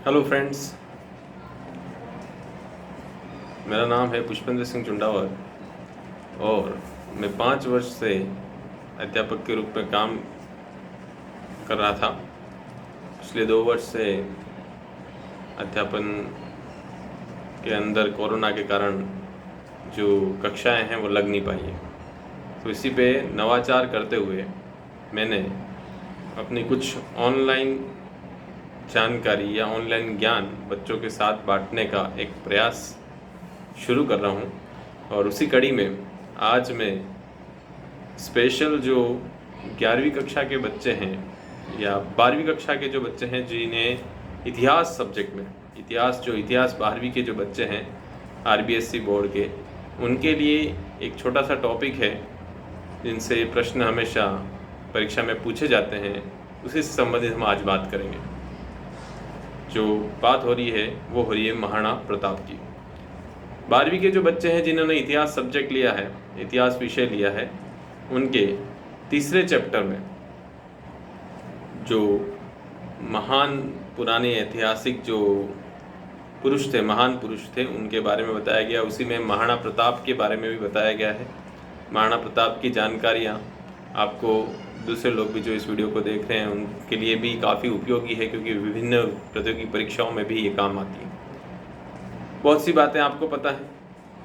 Hello friends, मेरा नाम है पुष्पेंद्र सिंह चुंडावर और मैं 5 वर्ष से अध्यापक के रूप में काम कर रहा था। पिछले 2 वर्ष से अध्यापन के अंदर कोरोना के कारण जो कक्षाएं हैं वो लग नहीं पाई है, तो इसी पे नवाचार करते हुए मैंने अपनी कुछ ऑनलाइन जानकारी या ऑनलाइन ज्ञान बच्चों के साथ बांटने का एक प्रयास शुरू कर रहा हूँ। और उसी कड़ी में आज मैं स्पेशल जो 11वीं कक्षा के बच्चे हैं या 12वीं कक्षा के जो बच्चे हैं जिन्हें इतिहास सब्जेक्ट में इतिहास 12वीं के जो बच्चे हैं आरबीएसई बोर्ड के, उनके लिए एक छोटा सा टॉपिक है जिनसे प्रश्न हमेशा परीक्षा में पूछे जाते हैं, उसी से संबंधित हम आज बात करेंगे। जो बात हो रही है वो हो रही है महाराणा प्रताप की। 12वीं के जो बच्चे हैं जिन्होंने इतिहास सब्जेक्ट लिया है, इतिहास विषय लिया है, उनके तीसरे चैप्टर में जो महान पुराने ऐतिहासिक जो पुरुष थे, महान पुरुष थे, उनके बारे में बताया गया। उसी में महाराणा प्रताप के बारे में भी बताया गया है। महाराणा प्रताप की जानकारियाँ आपको दूसरे लोग भी जो इस वीडियो को देख रहे हैं उनके लिए भी काफ़ी उपयोगी है, क्योंकि विभिन्न प्रतियोगी परीक्षाओं में भी ये काम आती है। बहुत सी बातें आपको पता है,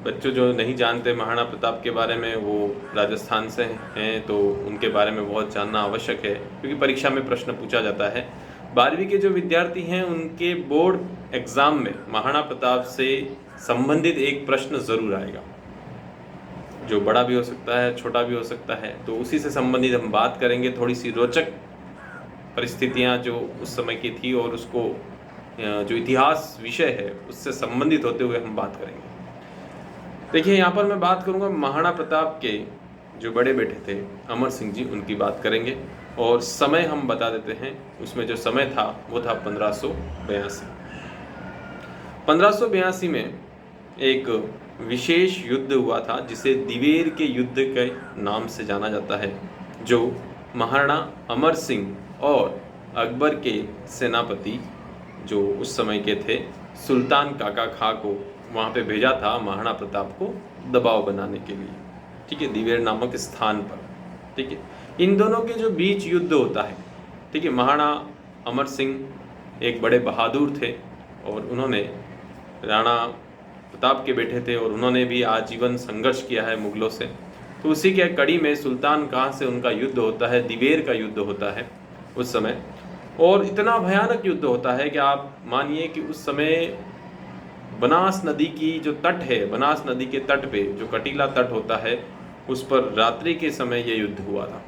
बच्चों जो नहीं जानते महाराणा प्रताप के बारे में, वो राजस्थान से हैं तो उनके बारे में बहुत जानना आवश्यक है, क्योंकि परीक्षा में प्रश्न पूछा जाता है। 12वीं के जो विद्यार्थी हैं उनके बोर्ड एग्ज़ाम में महाराणा प्रताप से संबंधित एक प्रश्न ज़रूर आएगा, जो बड़ा भी हो सकता है, छोटा भी हो सकता है। तो उसी से संबंधित हम बात करेंगे। थोड़ी सी रोचक परिस्थितियां जो उस समय की थी और उसको जो इतिहास विषय है उससे संबंधित होते हुए हम बात करेंगे। देखिए, यहाँ पर मैं बात करूँगा महाराणा प्रताप के जो बड़े बेटे थे अमर सिंह जी, उनकी बात करेंगे। और समय हम बता देते हैं, उसमें जो समय था वो था 1582। 1582 में एक विशेष युद्ध हुआ था जिसे दिवेर के युद्ध के नाम से जाना जाता है, जो महाराणा अमर सिंह और अकबर के सेनापति जो उस समय के थे सुल्तान काका खां को वहाँ पे भेजा था महाराणा प्रताप को दबाव बनाने के लिए, ठीक है, दिवेर नामक स्थान पर। ठीक है, इन दोनों के जो बीच युद्ध होता है, ठीक है, महाराणा अमर सिंह एक बड़े बहादुर थे और उन्होंने राणा प्रताप के बेटे थे और उन्होंने भी आजीवन संघर्ष किया है मुगलों से। तो उसी के कड़ी में सुल्तान खां से उनका युद्ध होता है, दिवेर का युद्ध होता है उस समय। और इतना भयानक युद्ध होता है कि आप मानिए कि उस समय बनास नदी की जो तट है, बनास नदी के तट पे जो कटीला तट होता है, उस पर रात्रि के समय ये युद्ध हुआ था।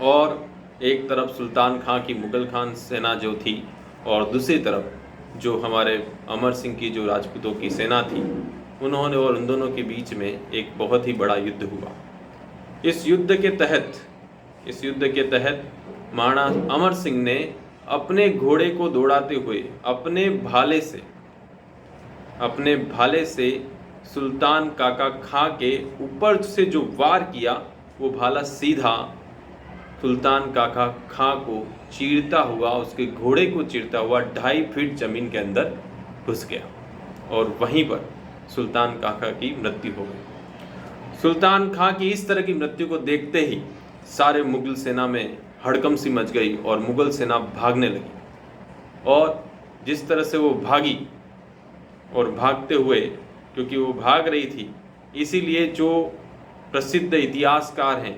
और एक तरफ सुल्तान खां की मुगल खान सेना जो थी और दूसरी तरफ जो हमारे अमर सिंह की जो राजपूतों की सेना थी, उन्होंने और उन दोनों के बीच में एक बहुत ही बड़ा युद्ध हुआ। इस युद्ध के तहत महाराणा अमर सिंह ने अपने घोड़े को दौड़ाते हुए अपने भाले से सुल्तान काका खां के ऊपर से जो वार किया, वो भाला सीधा सुल्तान काका खां को चीरता हुआ, उसके घोड़े को चीरता हुआ 2.5 फीट जमीन के अंदर घुस गया और वहीं पर सुल्तान काका की मृत्यु हो गई। सुल्तान खां की इस तरह की मृत्यु को देखते ही सारे मुगल सेना में हड़कंप सी मच गई और मुगल सेना भागने लगी। और जिस तरह से वो भागी और भागते हुए, क्योंकि वो भाग रही थी, इसीलिए जो प्रसिद्ध इतिहासकार हैं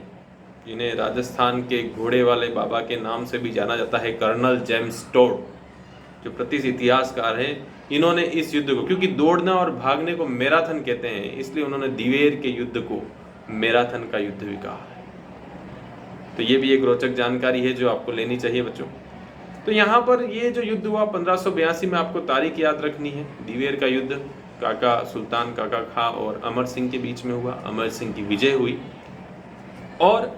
जिन्हें राजस्थान के घोड़े वाले बाबा के नाम से भी जाना जाता है, कर्नल जेम्स टोड, जो प्रसिद्ध इतिहासकार हैं, इन्होंने इस युद्ध को, क्योंकि दौड़ना और भागने को मैराथन कहते हैं, इसलिए उन्होंने दिवेर के युद्ध को मैराथन का युद्ध भी कहा है। तो ये भी एक रोचक जानकारी है जो आपको लेनी चाहिए बच्चों। तो यहाँ पर ये जो युद्ध हुआ 1582 में, आपको तारीख याद रखनी है। दिवेर का युद्ध सुल्तान काका खां और अमर सिंह के बीच में हुआ। अमर सिंह की विजय हुई। और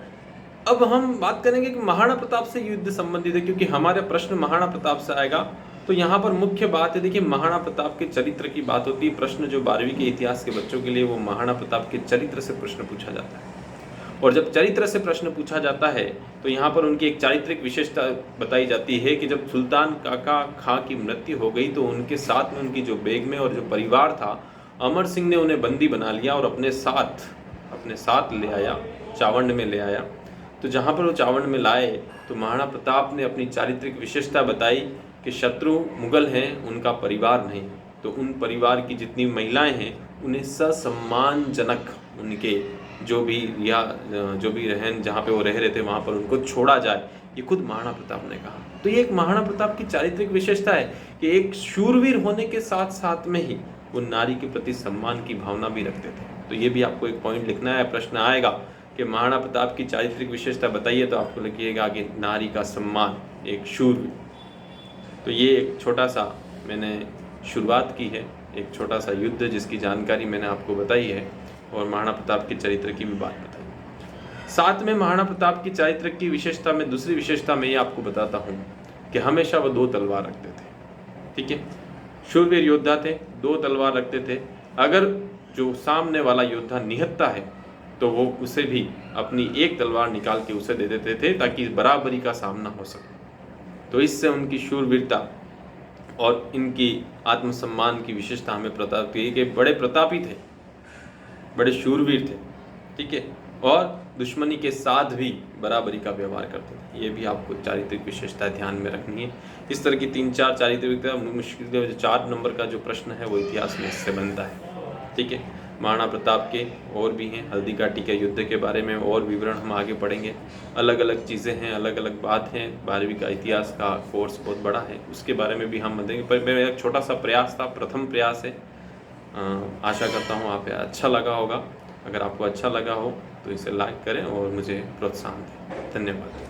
अब हम बात करेंगे कि महाराणा प्रताप से युद्ध संबंधित है, क्योंकि हमारा प्रश्न महाराणा प्रताप से आएगा। तो यहाँ पर मुख्य बात है, देखिए, महाराणा प्रताप के चरित्र की बात होती है। प्रश्न जो 12वीं के इतिहास के बच्चों के लिए, वो महाराणा प्रताप के चरित्र से प्रश्न पूछा जाता है। और जब चरित्र से प्रश्न पूछा जाता है तो यहाँ पर उनकी एक चारित्रिक विशेषता बताई जाती है कि जब सुल्तान काका खां की मृत्यु हो गई तो उनके साथ में उनकी जो बेगमें और जो परिवार था, अमर सिंह ने उन्हें बंदी बना लिया और अपने साथ ले आया, चावंड में ले आया। तो जहाँ पर वो चावंड में लाए तो महाराणा प्रताप ने अपनी चारित्रिक विशेषता बताई कि शत्रु मुगल हैं, उनका परिवार नहीं, तो उन परिवार की जितनी महिलाएं हैं उन्हें ससम्मानजनक उनके जो भी रहन जहाँ पे वो रह रहे थे वहाँ पर उनको छोड़ा जाए, ये खुद महाराणा प्रताप ने कहा। तो ये एक महाराणा प्रताप की चारित्रिक विशेषता है कि एक शूरवीर होने के साथ साथ में ही वो नारी के प्रति सम्मान की भावना भी रखते थे। तो ये भी आपको एक पॉइंट लिखना है, प्रश्न आएगा कि महाराणा प्रताप की चारित्रिक विशेषता बताइए, तो आपको लिखिएगा कि नारी का सम्मान, एक शूरवीर। तो ये एक छोटा सा मैंने शुरुआत की है, एक छोटा सा युद्ध जिसकी जानकारी मैंने आपको बताई है और महाराणा प्रताप के चरित्र की भी बात बताई। साथ में महाराणा प्रताप की चरित्र की विशेषता में दूसरी विशेषता मैं ये आपको बताता हूँ कि हमेशा वो 2 तलवार रखते थे। ठीक है, शूरवीर योद्धा थे, 2 तलवार रखते थे। अगर जो सामने वाला योद्धा निहत्ता है तो वो उसे भी अपनी एक तलवार निकाल के उसे दे देते थे ताकि बराबरी का सामना हो सके। तो इससे उनकी शूरवीरता और इनकी आत्मसम्मान की विशेषता हमें प्रताप की कि बड़े प्रतापी थे, बड़े शूरवीर थे। ठीक है, और दुश्मनी के साथ भी बराबरी का व्यवहार करते थे। ये भी आपको चारित्रिक विशेषता ध्यान में रखनी है। इस तरह की 3-4 चारित्रिक, मुश्किल 4 नंबर का जो प्रश्न है वो इतिहास में इससे बनता है। ठीक है, महाराणा प्रताप के और भी हैं, हल्दी घाटी के युद्ध के बारे में और विवरण हम आगे पढ़ेंगे। अलग अलग चीज़ें हैं, अलग अलग बात हैं। 12वीं का इतिहास का कोर्स बहुत बड़ा है, उसके बारे में भी हम बताएंगे। पर मेरा एक छोटा सा प्रयास था, प्रथम प्रयास है। आशा करता हूँ आप अच्छा लगा होगा। अगर आपको अच्छा लगा हो तो इसे लाइक करें और मुझे प्रोत्साहन दें। धन्यवाद।